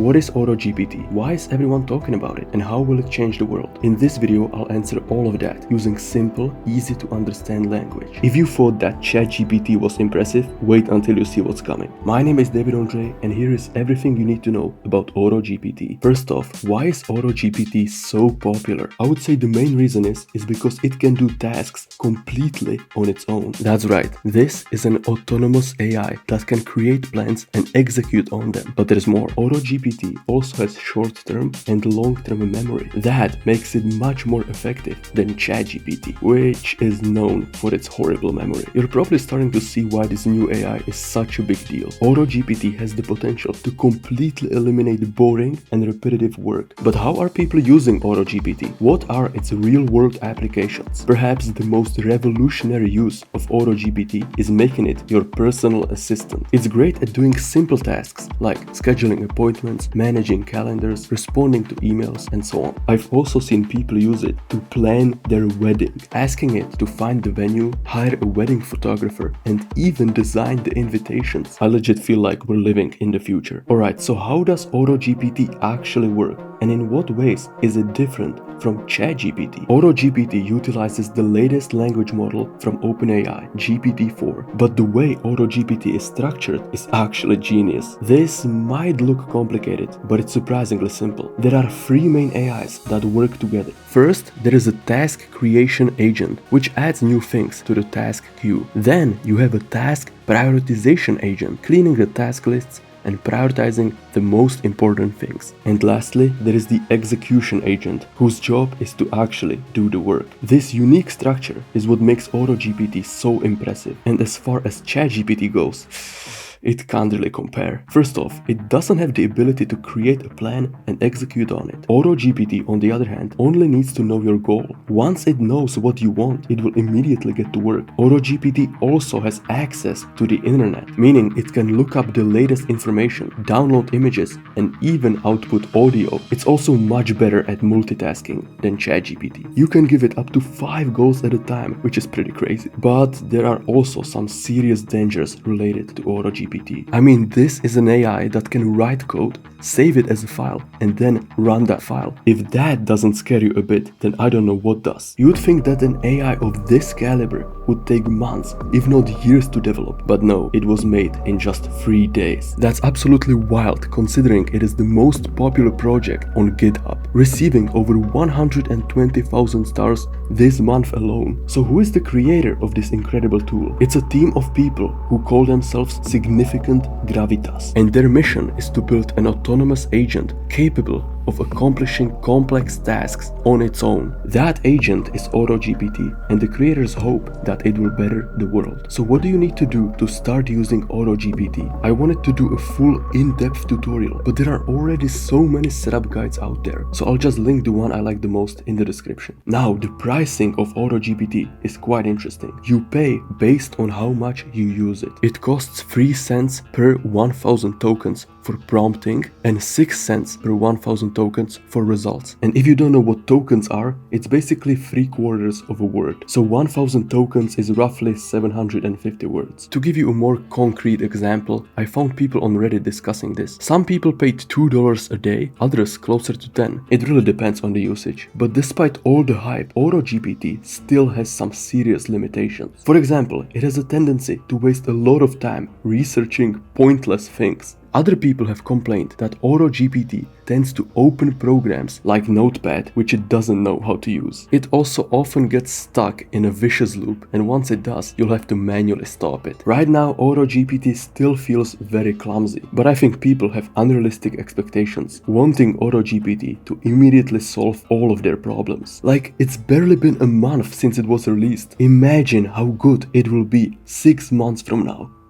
What is AutoGPT? Why is everyone talking about it? And how will it change the world? In this video, I'll answer all of that using simple, easy to understand language. If you thought that ChatGPT was impressive, wait until you see what's coming. My name is David Andre, and here is everything you need to know about AutoGPT. First off, why is AutoGPT so popular? I would say the main reason is because it can do tasks completely on its own. That's right, this is an autonomous AI that can create plans and execute on them. But there's more. AutoGPT also has short-term and long-term memory. That makes it much more effective than ChatGPT, which is known for its horrible memory. You're probably starting to see why this new AI is such a big deal. AutoGPT has the potential to completely eliminate boring and repetitive work. But how are people using AutoGPT? What are its real-world applications? Perhaps the most revolutionary use of AutoGPT is making it your personal assistant. It's great at doing simple tasks like scheduling appointments, managing calendars, responding to emails, and so on. I've also seen people use it to plan their wedding, asking it to find the venue, hire a wedding photographer, and even design the invitations. I legit feel like we're living in the future. Alright, so how does AutoGPT actually work? And in what ways is it different from ChatGPT? AutoGPT utilizes the latest language model from OpenAI, GPT-4, but the way AutoGPT is structured is actually genius. This might look complicated, but it's surprisingly simple. There are three main AIs that work together. First, there is a task creation agent, which adds new things to the task queue. Then you have a task prioritization agent, cleaning the task lists and prioritizing the most important things. And lastly, there is the execution agent, whose job is to actually do the work. This unique structure is what makes AutoGPT so impressive. And as far as ChatGPT goes, it can't really compare. First off, it doesn't have the ability to create a plan and execute on it. AutoGPT, on the other hand, only needs to know your goal. Once it knows what you want, it will immediately get to work. AutoGPT also has access to the internet, meaning it can look up the latest information, download images, and even output audio. It's also much better at multitasking than ChatGPT. You can give it up to 5 goals at a time, which is pretty crazy. But there are also some serious dangers related to AutoGPT. I mean, this is an AI that can write code, save it as a file, and then run that file. If that doesn't scare you a bit, then I don't know what does. You'd think that an AI of this caliber would take months, if not years to develop, but no, it was made in just 3 days. That's absolutely wild, considering it is the most popular project on GitHub, receiving over 120,000 stars this month alone. So who is the creator of this incredible tool? It's a team of people who call themselves Significant Gravitas, and their mission is to build an autonomous agent capable of accomplishing complex tasks on its own. That agent is AutoGPT, and the creators hope that it will better the world. So what do you need to do to start using AutoGPT? I wanted to do a full in-depth tutorial, but there are already so many setup guides out there, so I'll just link the one I like the most in the description. Now, the pricing of AutoGPT is quite interesting. You pay based on how much you use it. It costs 3 cents per 1000 tokens for prompting and 6 cents per 1000 tokens for results. And if you don't know what tokens are, it's basically 3/4 of a word. So 1000 tokens is roughly 750 words. To give you a more concrete example, I found people on Reddit discussing this. Some people paid $2 a day, others closer to 10. It really depends on the usage. But despite all the hype, AutoGPT still has some serious limitations. For example, it has a tendency to waste a lot of time researching pointless things. Other people have complained that AutoGPT tends to open programs like Notepad which it doesn't know how to use. It also often gets stuck in a vicious loop, and once it does, you'll have to manually stop it. Right now, AutoGPT still feels very clumsy, but I think people have unrealistic expectations, wanting AutoGPT to immediately solve all of their problems. Like, it's barely been a month since it was released. Imagine how good it will be 6 months from now.